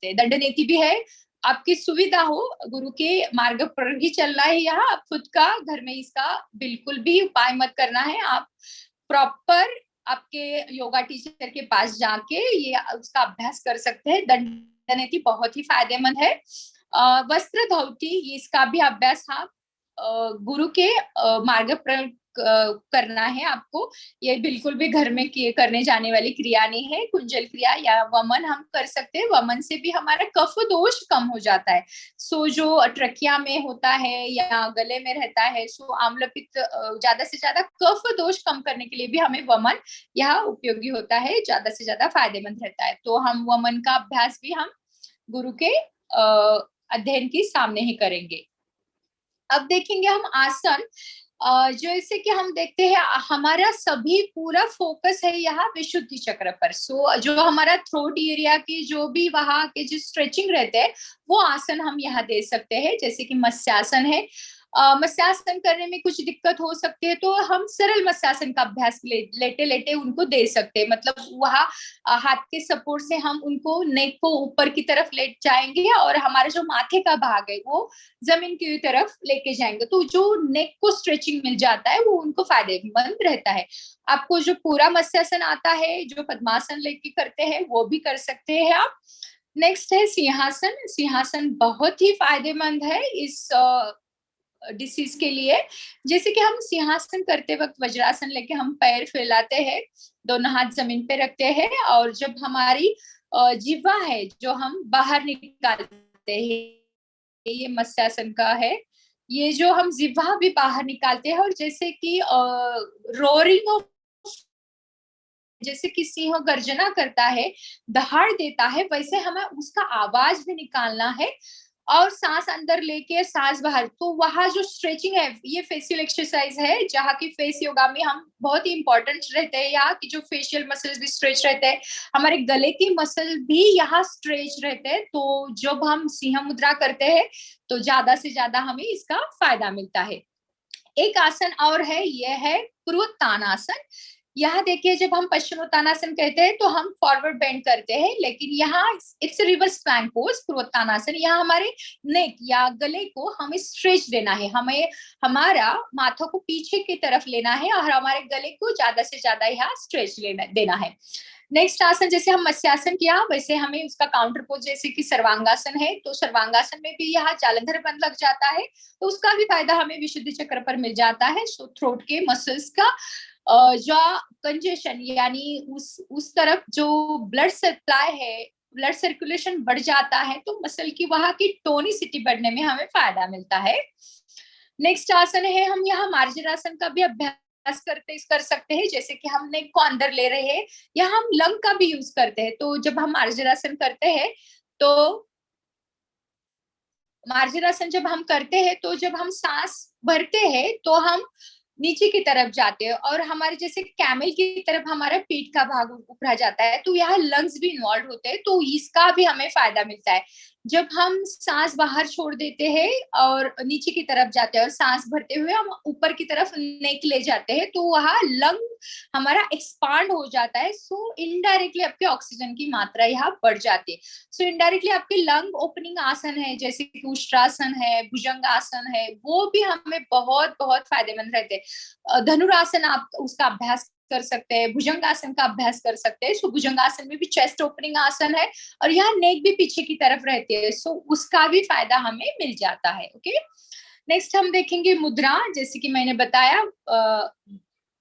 सकते हैं। दंड नीति भी है, आपकी सुविधा हो, गुरु के मार्ग पर ही चलना है। यहाँ आप खुद का घर में इसका बिल्कुल भी उपाय मत करना है। आप प्रॉपर आपके योगा टीचर के पास जाके ये उसका अभ्यास कर सकते हैं। दंड नीति बहुत ही फायदेमंद है। वस्त्र धौती, इसका भी अभ्यास आप गुरु के मार्ग पर करना है आपको। ये बिल्कुल भी घर में करने जाने वाली क्रिया नहीं है। कुंजल क्रिया या वमन हम कर सकते हैं। वमन से भी हमारा कफ दोष कम हो जाता है। सो जो ट्रकिया में होता है या गले में रहता है, सो आम्ल पित्त, ज्यादा से ज्यादा कफ दोष कम करने के लिए भी हमें वमन यह उपयोगी होता है, ज्यादा से ज्यादा फायदेमंद रहता है। तो हम वमन का अभ्यास भी हम गुरु के अध्ययन के सामने ही करेंगे। अब देखेंगे हम आसन। जैसे कि हम देखते हैं हमारा सभी पूरा फोकस है यहाँ विशुद्धि चक्र पर। सो जो हमारा थ्रोट एरिया की जो भी वहां के जो स्ट्रेचिंग रहते हैं वो आसन हम यहाँ दे सकते हैं। जैसे कि मत्स्यासन है, मत्स्यासन करने में कुछ दिक्कत हो सकती है तो हम सरल मत्स्यासन का अभ्यास लेटे लेटे उनको दे सकते हैं। मतलब वहाँ हाथ के सपोर्ट से हम उनको नेक को ऊपर की तरफ लेट जाएंगे और हमारा जो माथे का भाग है वो जमीन की तरफ लेके जाएंगे, तो जो नेक को स्ट्रेचिंग मिल जाता है वो उनको फायदेमंद रहता है। आपको जो पूरा मत्स्यासन आता है, जो पद्मासन लेके करते हैं, वो भी कर सकते हैं आप। नेक्स्ट है सिंहासन। सिंहासन बहुत ही फायदेमंद है इस डिसीज के लिए। जैसे कि हम सिंहासन करते वक्त वज्रासन लेके हम पैर फैलाते हैं, दोनों हाथ जमीन पे रखते हैं और जब हमारी जिह्वा है जो हम बाहर निकालते हैं, ये मत्स्यासन का है। ये जो हम जिह्वा भी बाहर निकालते हैं और जैसे कि रोरिंग, जैसे कि सिंह गर्जना करता है, दहाड़ देता है, वैसे हमें उसका आवाज भी निकालना है और सांस अंदर लेके सांस बाहर। तो वहां जो स्ट्रेचिंग है ये फेशियल एक्सरसाइज है, जहाँ की फेस योगा में हम बहुत ही इंपॉर्टेंट रहते हैं। यहाँ की जो फेशियल मसल्स भी स्ट्रेच रहते हैं, हमारे गले की मसल भी यहाँ स्ट्रेच रहते हैं। तो जब हम सिंह मुद्रा करते हैं तो ज्यादा से ज्यादा हमें इसका फायदा मिलता है। एक आसन और है, यह है पूर्वोत्तानासन। यहाँ देखिए जब हम पश्चिमोत्तानासन कहते हैं तो हम फॉरवर्ड बेंड करते हैं, लेकिन यहाँ it's reverse plank pose Purvottanasana. यहाँ हमारे नेक या गले को हमें स्ट्रेच देना है, हमें हमारा माथा को पीछे की तरफ लेना है और हमारे गले को ज्यादा से ज्यादा यहाँ स्ट्रेच देना है। नेक्स्ट आसन, जैसे हम मत्स्यासन किया वैसे हमें उसका काउंटर पोज जैसे कि सर्वांगासन है, तो सर्वांगासन में भी यहाँ जालंधर बंद लग जाता है, तो उसका भी फायदा हमें विशुद्धि चक्र पर मिल जाता है। सो थ्रोट के मसल्स का जो कंजेशन यानी उस तरफ जो ब्लड सप्लाई है, ब्लड सर्कुलेशन बढ़ जाता है, तो मसल की वहां की टोनिसिटी बढ़ने में हमें फायदा मिलता है। नेक्स्ट आसन है, हम यहाँ मार्जरासन का भी अभ्यास कर सकते हैं। जैसे कि हम नेक को अंदर ले रहे हैं या हम लंग का भी यूज करते हैं। तो जब हम मार्जरासन करते हैं तो मार्जरासन जब हम करते हैं तो जब हम सांस भरते हैं तो हम नीचे की तरफ जाते हैं और हमारे जैसे कैमल की तरफ हमारा पेट का भाग उभरा जाता है, तो यहाँ लंग्स भी इन्वॉल्व होते हैं, तो इसका भी हमें फायदा मिलता है। जब हम सांस बाहर छोड़ देते हैं और नीचे की तरफ जाते हैं और सांस भरते हुए हम ऊपर की तरफ नेक ले जाते हैं, तो वहाँ लंग हमारा एक्सपांड हो जाता है। सो इनडायरेक्टली आपके ऑक्सीजन की मात्रा यहाँ बढ़ जाती है। सो इनडायरेक्टली आपके लंग ओपनिंग आसन है, जैसे कि उष्ट्रासन है, भुजंग आसन है, वो भी हमें बहुत बहुत फायदेमंद रहते हैं। धनुरासन आप उसका अभ्यास कर सकते हैं, भुजंगासन का अभ्यास कर सकते हैं। सो भुजंगासन में भी चेस्ट ओपनिंग आसन है और यहाँ नेक भी पीछे की तरफ रहती है, सो उसका भी फायदा हमें मिल जाता है। ओके, नेक्स्ट हम देखेंगे मुद्रा। जैसे कि मैंने बताया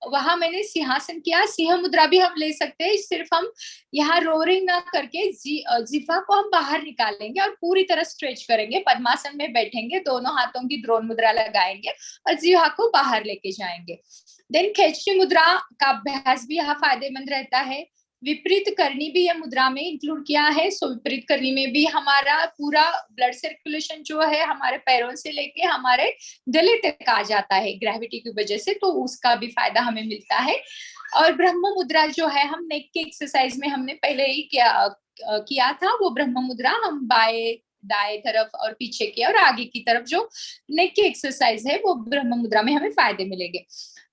वहां मैंने सिंहासन किया, सिंह मुद्रा भी हम ले सकते हैं। सिर्फ हम यहाँ रोरिंग ना करके जिह्वा को हम बाहर निकालेंगे और पूरी तरह स्ट्रेच करेंगे। पद्मासन में बैठेंगे, दोनों हाथों की द्रोण मुद्रा लगाएंगे और जिह्वा को बाहर लेके जाएंगे। देन खेचरी मुद्रा का अभ्यास भी यहाँ फायदेमंद रहता है। विपरीत करनी भी यह मुद्रा में इंक्लूड किया है। सो विपरीत करनी में भी हमारा पूरा ब्लड सर्कुलेशन जो है हमारे पैरों से लेके हमारे गले तक आ जाता है ग्रेविटी की वजह से, तो उसका भी फायदा हमें मिलता है। और ब्रह्म मुद्रा जो है हम नेक के एक्सरसाइज में हमने पहले ही किया था, वो ब्रह्म मुद्रा हम बाएं दाएं तरफ और पीछे की और आगे की तरफ जो नेक की एक्सरसाइज है वो ब्रह्म मुद्रा में हमें फायदे मिलेंगे।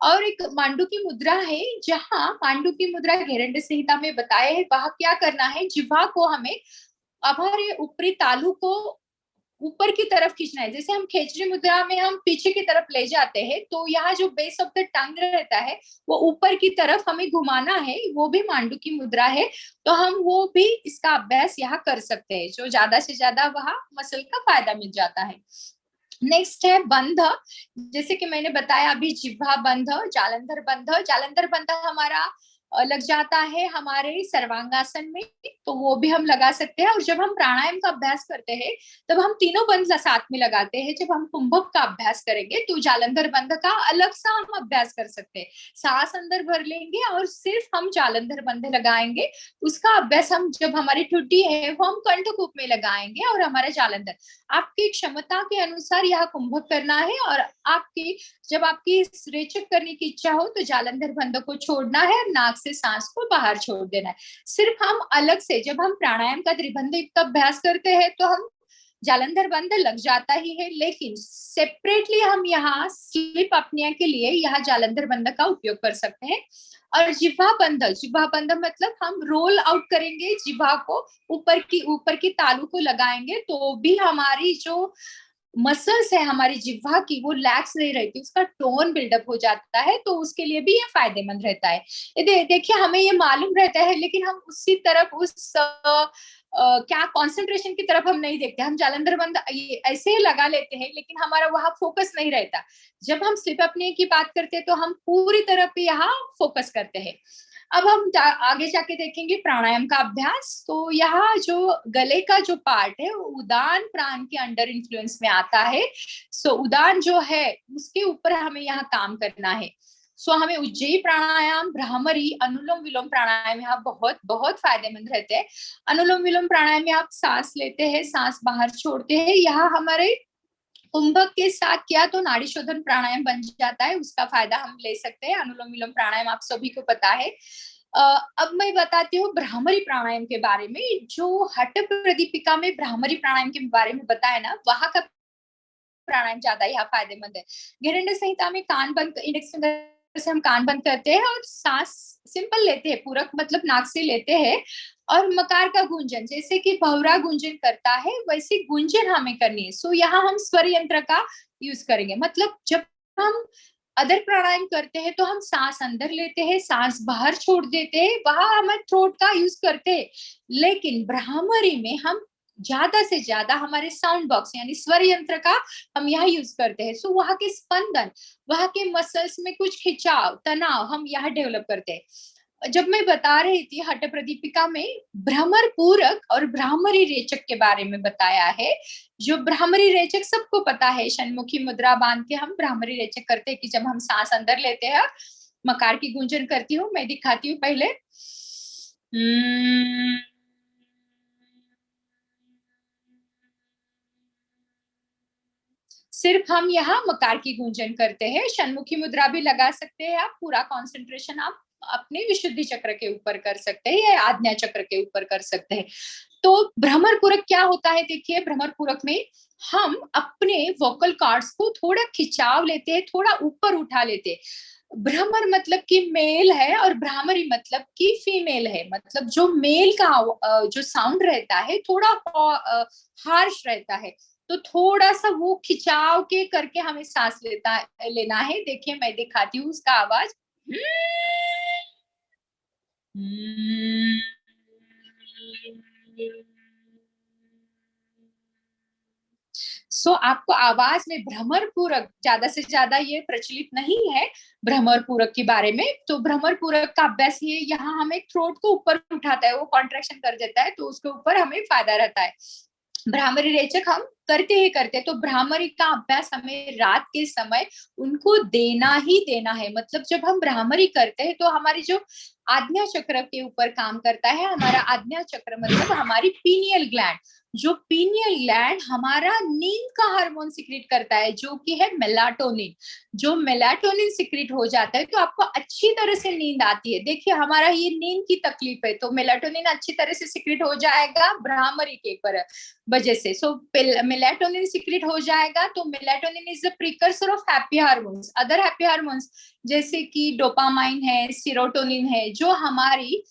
और एक मांडू की मुद्रा है, जहां मांडू की मुद्रा घेरंड संहिता में बताया है। वहां क्या करना है, जिह्वा को हमें हमारे ऊपरी तालू को ऊपर की तरफ खींचना है। जैसे हम खेचरी मुद्रा में हम पीछे की तरफ ले जाते हैं, तो यहाँ जो बेस ऑफ द टंग रहता है वो ऊपर की तरफ हमें घुमाना है, वो भी मांडू की मुद्रा है। तो हम वो भी इसका अभ्यास यहाँ कर सकते हैं, जो ज्यादा से ज्यादा वहाँ मसल का फायदा मिल जाता है। नेक्स्ट है बंध। जैसे कि मैंने बताया अभी, जिह्वा बंध, जालंधर बंध। जालंधर बंध हमारा लग जाता है हमारे सर्वांगासन में, तो वो भी हम लगा सकते हैं। और जब हम प्राणायाम का अभ्यास करते हैं तब हम तीनों बंध साथ में लगाते हैं। जब हम कुंभक का अभ्यास करेंगे तो जालंधर बंध का अलग सा हम अभ्यास कर सकते हैं। सांस अंदर भर लेंगे और सिर्फ हम जालंधर बंध लगाएंगे। उसका अभ्यास हम, जब हमारी ठुड्डी है वो हम कंठकूप में लगाएंगे और हमारा जालंधर। आपकी क्षमता के अनुसार यह कुंभक करना है, और आपकी जब आपकी रेचक करने की इच्छा हो तो जालंधर बंध को छोड़ना है, नाक से सांस को बाहर छोड़ देना है। सिर्फ हम अलग से, जब हम प्राणायाम का त्रिबंध युक्त अभ्यास करते हैं तो हम जालंधर बंध लग जाता ही है, लेकिन सेपरेटली हम यहाँ स्लीप अपनिया के लिए यहाँ जालंधर बंध का उपयोग कर सकते हैं। और जिह्वा बंध, जिह्वा बंध मतलब हम रोल आउट करेंगे जिह्वा को, ऊपर की तालू को लगाएंगे, तो भी हमारी जो मसल्स है हमारी जिह्वा की वो लैक्स नहीं रहती, उसका टोन बिल्डअप हो जाता है, तो उसके लिए भी ये फायदेमंद रहता है। देखिए हमें ये मालूम रहता है, लेकिन हम उसी तरफ क्या कंसंट्रेशन की तरफ हम नहीं देखते। हम जालंधर बंध ऐसे ही लगा लेते हैं, लेकिन हमारा वहां फोकस नहीं रहता। जब हम स्लीप अपने की बात करते हैं तो हम पूरी तरफ यहाँ फोकस करते हैं। अब हम आगे जाके देखेंगे प्राणायाम का अभ्यास। तो यहाँ जो गले का जो पार्ट है वो उदान प्राण के अंडर इन्फ्लुएंस में आता है। सो उदान जो है उसके ऊपर हमें यहाँ काम करना है। सो हमें उज्जयी प्राणायाम, भ्रामरी, अनुलोम विलोम प्राणायाम यहाँ बहुत बहुत फायदेमंद रहते हैं। अनुलोम विलोम प्राणायाम में आप सांस लेते हैं, सांस बाहर छोड़ते हैं। यहाँ हमारे कुंभक के साथ किया तो नाड़ी शोधन प्राणायाम बन जाता है, उसका फायदा हम ले सकते हैं। अनुलोम विलोम प्राणायाम आप सभी को पता है। अब मैं बताती हूँ भ्रामरी प्राणायाम के बारे में। जो हठ प्रदीपिका में भ्रामरी प्राणायाम के बारे में बताया ना, वहां का प्राणायाम ज्यादा यहाँ फायदेमंद है। घेरंड संहिता में कान बंद, इंडेक्स फिंगर से हम कान बंद करते हैं और सांस सिंपल लेते हैं, पूरक मतलब नाक से लेते हैं। और मकार का गुंजन, जैसे कि भौरा गुंजन करता है वैसे गुंजन हमें करनी है। सो यहाँ हम स्वर यंत्र का यूज करेंगे। मतलब जब हम अदर प्राणायाम करते हैं तो हम सांस अंदर लेते हैं, सांस बाहर छोड़ देते हैं, वहां हम थ्रोट का यूज करते हैं। लेकिन भ्रामरी में हम ज्यादा से ज्यादा हमारे साउंड बॉक्स यानी स्वर यंत्र का हम यहाँ यूज करते हैं। सो वहां के स्पंदन, वहां के मसल्स में कुछ खिंचाव, तनाव हम यहाँ डेवलप करते हैं। जब मैं बता रही थी हठ प्रदीपिका में भ्रमर पूरक और भ्रामरी रेचक के बारे में बताया है। जो भ्रामरी रेचक सबको पता है, षण्मुखी मुद्रा बांध के हम भ्रामरी रेचक करते हैं कि जब हम सांस अंदर लेते हैं, मकार की गूंजन करती हूँ, मैं दिखाती हूँ पहले। सिर्फ हम यहाँ मकार की गूंजन करते हैं। षण्मुखी मुद्रा भी लगा सकते हैं आप, पूरा कॉन्सेंट्रेशन आप अपने विशुद्धि चक्र के ऊपर कर सकते हैं या आज्ञा चक्र के ऊपर कर सकते हैं। तो भ्रमर पूरक क्या होता है, देखिए भ्रमर पूरक में हम अपने वोकल कॉर्ड्स को थोड़ा खिंचाव लेते हैं, थोड़ा ऊपर उठा लेते हैं। भ्रमर मतलब कि मेल है और भ्रामरी मतलब कि फीमेल है। मतलब जो मेल का जो साउंड रहता है थोड़ा हार्श रहता है, तो थोड़ा सा वो खिंचाव के करके हमें सांस लेना है। देखिए मैं दिखाती हूँ उसका आवाज। सो आपको आवाज में भ्रमर पूरक, ज्यादा से ज्यादा ये प्रचलित नहीं है भ्रमर पूरक के बारे में। तो भ्रमर पूरक का अभ्यास ये यहाँ हमें थ्रोट को ऊपर उठाता है, वो कॉन्ट्रेक्शन कर देता है, तो उसके ऊपर हमें फायदा रहता है। भ्रामरी रेचक हम करते ही करते, तो भ्रामरी का अभ्यास हमें रात के समय उनको देना ही देना है। मतलब जब हम भ्रामरी करते हैं तो हमारी जो आज्ञा चक्र के ऊपर काम करता है, हमारा आज्ञा चक्र मतलब हमारी पीनियल ग्लैंड, जो पीनियल ग्लैंड हमारा नींद का हार्मोन सिक्रीट करता है जो कि है मेलाटोनिन। जो मेलाटोनिन सिक्रीट हो जाता है तो आपको अच्छी तरह से नींद आती है। देखिए हमारा ये नींद की तकलीफ है, तो मेलाटोनिन अच्छी तरह से सिक्रीट हो जाएगा भ्रामरी के पर वजह से। सो मेलाटोनिन सिक्रीट हो जाएगा, तो melatonin is the precursor of happy hormones. Other happy hormones जैसे कि डोपामाइन है, सीरोटोनिन है, जो हमारी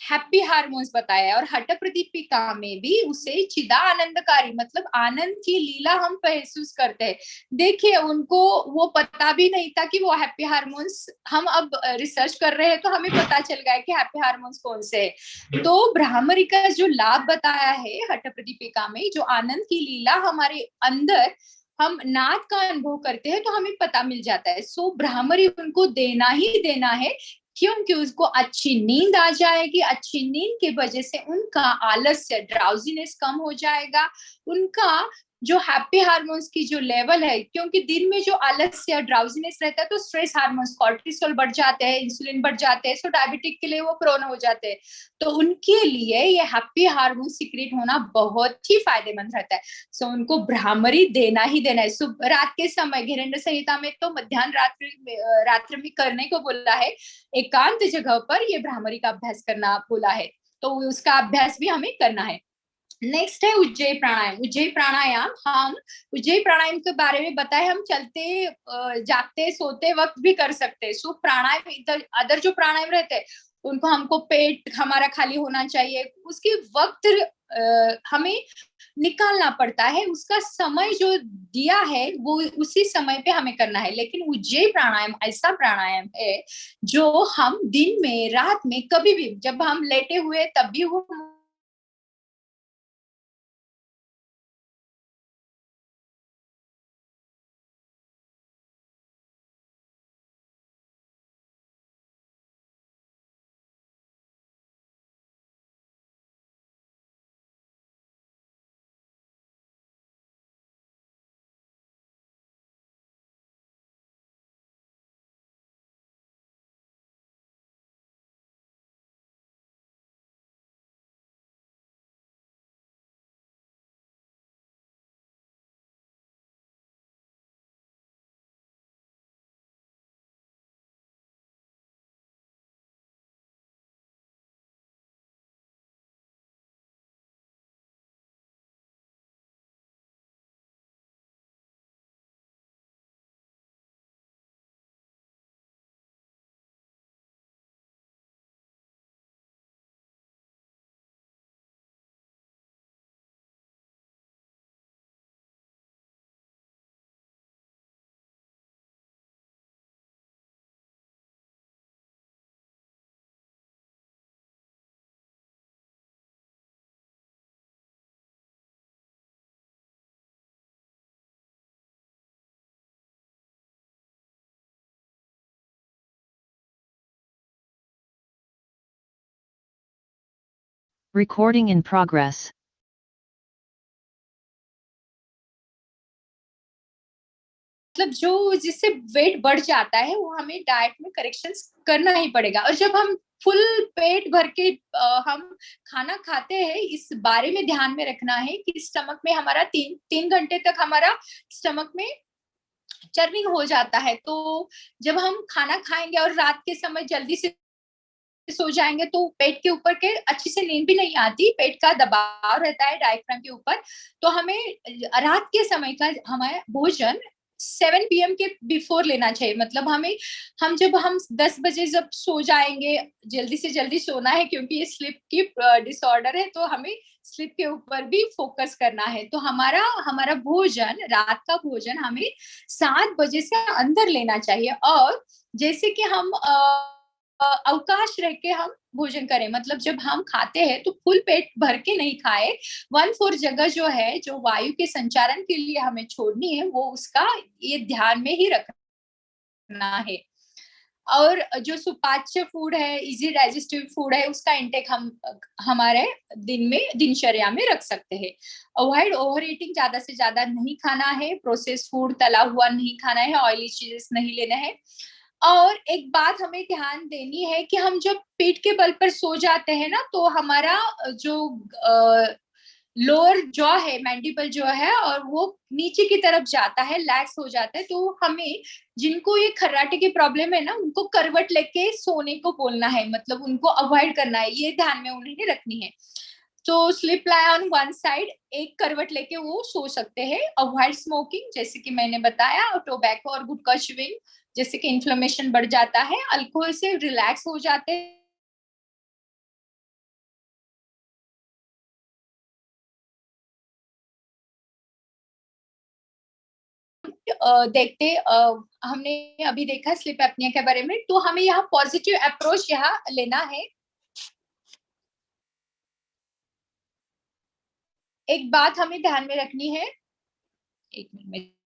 हैप्पी हार्मोन्स बताया है। और हठ प्रदीपिका में भी उसे चिदा आनंदकारी मतलब आनंद की लीला हम महसूस करते हैं। देखिए उनको वो पता भी नहीं था कि वो हैप्पी हार्मोन्स, हम अब रिसर्च कर रहे हैं तो हमें पता चल गया कि हैप्पी हार्मोन्स कौन से है। तो भ्रामरी का जो लाभ बताया है हठ प्रदीपिका में, जो आनंद की लीला हमारे अंदर हम नाद का अनुभव करते हैं तो हमें पता मिल जाता है। सो भ्रामरी उनको देना ही देना है, क्योंकि उसको अच्छी नींद आ जाएगी। अच्छी नींद की वजह से उनका आलस्य ड्राउजीनेस कम हो जाएगा। उनका जो हैप्पी हार्मोन्स की जो लेवल है, क्योंकि दिन में जो आलस्य ड्राउजीनेस रहता है तो स्ट्रेस हार्मोन्स कॉर्टिसोल बढ़ जाते हैं, इंसुलिन बढ़ जाते हैं, सो डायबिटिक के लिए वो प्रोन हो जाते हैं। तो उनके लिए ये हैप्पी हार्मोन सीक्रेट होना बहुत ही फायदेमंद रहता है। सो उनको भ्रामरी देना ही देना है। रात के समय घिरण्य संहिता में तो मध्यान्ह रात्रि में करने को बोला है, एकांत जगह पर ये भ्रामरी का अभ्यास करना बोला है, तो उसका अभ्यास भी हमें करना है। नेक्स्ट है उज्जयी प्राणायाम। उज्जयी प्राणायाम, हम उज्जयी प्राणायाम के बारे में बताए, हम चलते जागते सोते वक्त भी कर सकते हैं। सो प्राणायाम इधर अदर जो प्राणायाम रहते हैं उनको हमको पेट हमारा खाली होना चाहिए, उसके वक्त हमें निकालना पड़ता है। उसका समय जो दिया है वो उसी समय पे हमें करना है। लेकिन उज्जयी प्राणायाम ऐसा प्राणायाम है जो हम दिन में रात में कभी भी, जब हम लेटे हुए तब भी वो Recording in progress. मतलब जो जिससे वेट बढ़ जाता है वो हमें डाइट में करेक्शंस करना ही पड़ेगा। और जब हम फुल पेट भर के हम खाना खाते हैं, इस बारे में ध्यान में रखना है कि स्टमक में हमारा 3 घंटे तक हमारा स्टमक में चर्निंग हो जाता है। तो जब हम खाना खाएंगे और रात के समय जल्दी से सो जाएंगे तो पेट के ऊपर के अच्छी से नींद भी नहीं आती, पेट का दबाव रहता है डायफ्राम के ऊपर। तो हमें रात के समय का हमारा भोजन 7 PM के बिफोर लेना चाहिए। मतलब हम जब हम 10 बजे जब सो जाएंगे, जल्दी से जल्दी सोना है क्योंकि ये स्लीप की डिसऑर्डर है, तो हमें स्लीप के ऊपर भी फोकस करना है। तो हमारा हमारा भोजन, रात का भोजन हमें 7 बजे से अंदर लेना चाहिए। और जैसे कि हम अवकाश रह के हम भोजन करें, मतलब जब हम खाते हैं तो फुल पेट भर के नहीं खाए। 1/4 जगह जो है, जो वायु के संचारण के लिए हमें छोड़नी है, वो उसका ये ध्यान में ही रखना है। और जो सुपाच्य फूड है, इजी डाइजेस्टिव फूड है, उसका इंटेक हम हमारे दिन में दिनचर्या में रख सकते हैं। अवॉइड ओवर ईटिंग, ज्यादा से ज्यादा नहीं खाना है। प्रोसेस फूड, तला हुआ नहीं खाना है। ऑयली चीजेस नहीं लेना है। और एक बात हमें ध्यान देनी है कि हम जब पेट के बल पर सो जाते हैं ना, तो हमारा जो लोअर जॉ है, मैंडिबल जो है, और वो नीचे की तरफ जाता है, लैक्स हो जाता है। तो हमें, जिनको ये खर्राटे की प्रॉब्लम है ना, उनको करवट लेके सोने को बोलना है, मतलब उनको अवॉइड करना है, ये ध्यान में उन्हें रखनी है। तो slip lie on one side, एक करवट लेके वो सो सकते हैं। अवॉइड स्मोकिंग, जैसे कि मैंने बताया, और टोबैको और गुटखा च्युइंग, जैसे कि इन्फ्लेमेशन बढ़ जाता है। अल्कोहल से रिलैक्स हो जाते हैं देखते हमने अभी देखा स्लीप एपनिया के बारे में, तो हमें यहाँ पॉजिटिव अप्रोच यहाँ लेना है। एक बात हमें ध्यान में रखनी है, एक मिनट में